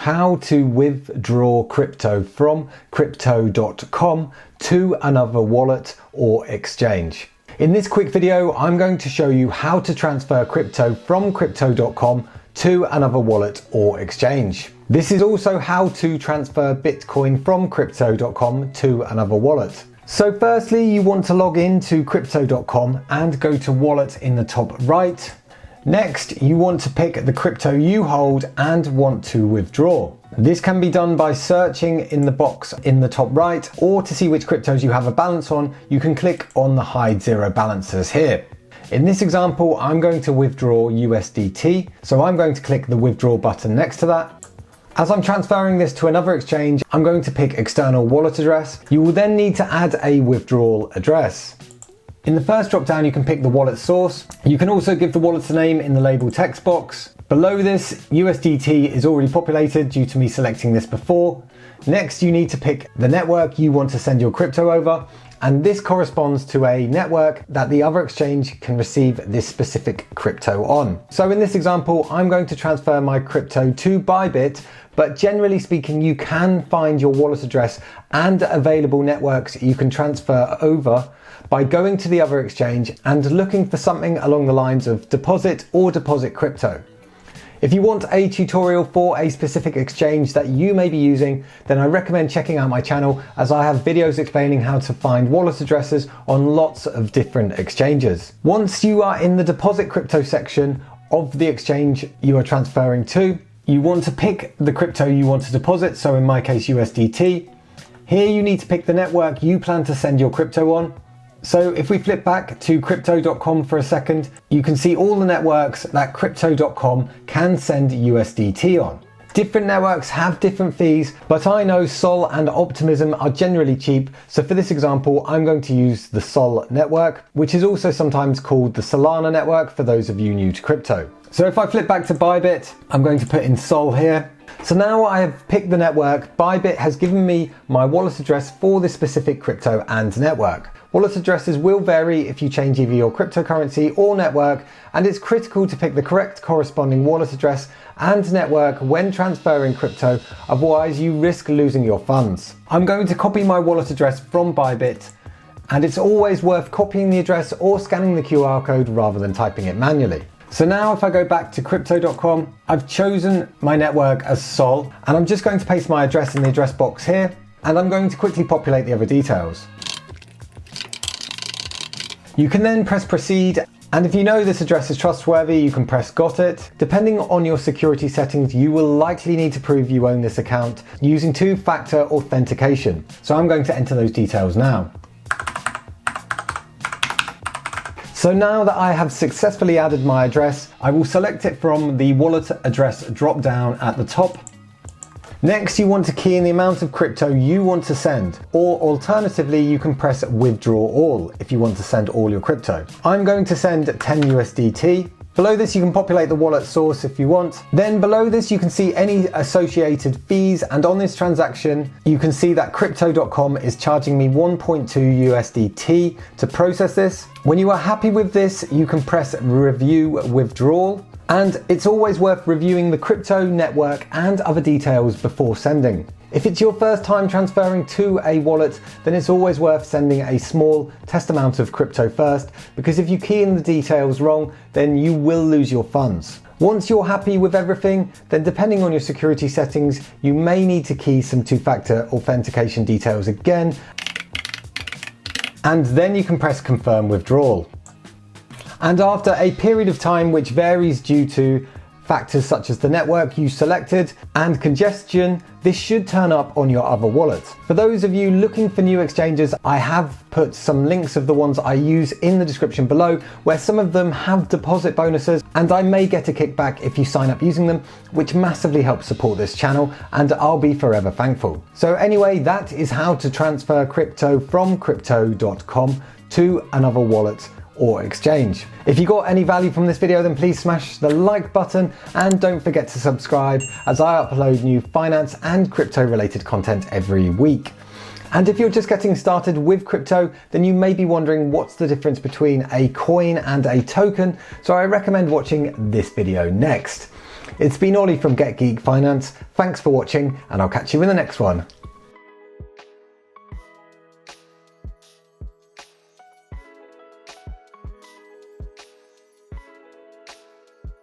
how to withdraw crypto from crypto.com to another wallet or exchange. In this quick video, I'm going to show you how to transfer crypto from crypto.com to another wallet or exchange. This is also how to transfer Bitcoin from crypto.com to another wallet. So firstly, you want to log into crypto.com and go to wallet in the top right. Next, you want to pick the crypto you hold and want to withdraw. This can be done by searching in the box in the top right, or to see which cryptos you have a balance on, you can click on the hide zero balances here. In this example, I'm going to withdraw USDT, so I'm going to click the withdraw button next to that. As I'm transferring this to another exchange, I'm going to pick external wallet address. You will then need to add a withdrawal address. In the first drop down, you can pick the wallet source. You can also give the wallet's name in the label text box. Below this, USDT is already populated due to me selecting this before. Next, you need to pick the network you want to send your crypto over, and this corresponds to a network that the other exchange can receive this specific crypto on. So in this example, I'm going to transfer my crypto to Bybit, but generally speaking, you can find your wallet address and available networks you can transfer over by going to the other exchange and looking for something along the lines of deposit or deposit crypto. If you want a tutorial for a specific exchange that you may be using, then I recommend checking out my channel, as I have videos explaining how to find wallet addresses on lots of different exchanges. Once you are in the deposit crypto section of the exchange you are transferring to, you want to pick the crypto you want to deposit, so in my case USDT. Here you need to pick the network you plan to send your crypto on. So if we flip back to crypto.com for a second, you can see all the networks that crypto.com can send USDT on. Different networks have different fees, but I know Sol and Optimism are generally cheap. So for this example, I'm going to use the Sol network, which is also sometimes called the Solana network for those of you new to crypto. So if I flip back to Bybit, I'm going to put in Sol here. So now I have picked the network, Bybit has given me my wallet address for this specific crypto and network. Wallet addresses will vary if you change either your cryptocurrency or network, and it's critical to pick the correct corresponding wallet address and network when transferring crypto, otherwise you risk losing your funds. I'm going to copy my wallet address from Bybit, and it's always worth copying the address or scanning the QR code rather than typing it manually. So now if I go back to crypto.com, I've chosen my network as Sol, and I'm just going to paste my address in the address box here, and I'm going to quickly populate the other details. You can then press proceed, and if you know this address is trustworthy, you can press got it. Depending on your security settings, you will likely need to prove you own this account using two-factor authentication. So I'm going to enter those details now. So now that I have successfully added my address, I will select it from the wallet address drop down at the top. Next, you want to key in the amount of crypto you want to send, or alternatively, you can press withdraw all if you want to send all your crypto. I'm going to send 10 USDT. Below this, you can populate the wallet source if you want. Then below this, you can see any associated fees, and on this transaction, you can see that crypto.com is charging me 1.2 USDT to process this. When you are happy with this, you can press review withdrawal. And it's always worth reviewing the crypto network and other details before sending. If it's your first time transferring to a wallet, then it's always worth sending a small test amount of crypto first, because if you key in the details wrong, then you will lose your funds. Once you're happy with everything, then depending on your security settings, you may need to key some two-factor authentication details again, and then you can press confirm withdrawal. And after a period of time which varies due to factors such as the network you selected and congestion, this should turn up on your other wallet. For those of you looking for new exchanges, I have put some links of the ones I use in the description below, where some of them have deposit bonuses, and I may get a kickback if you sign up using them, which massively helps support this channel, and I'll be forever thankful. So anyway, that is how to transfer crypto from crypto.com to another wallet or exchange. If you got any value from this video, then please smash the like button and don't forget to subscribe, as I upload new finance and crypto related content every week. And if you're just getting started with crypto, then you may be wondering what's the difference between a coin and a token, so I recommend watching this video next. It's been Ollie from Get Geek Finance. Thanks for watching, and I'll catch you in the next one.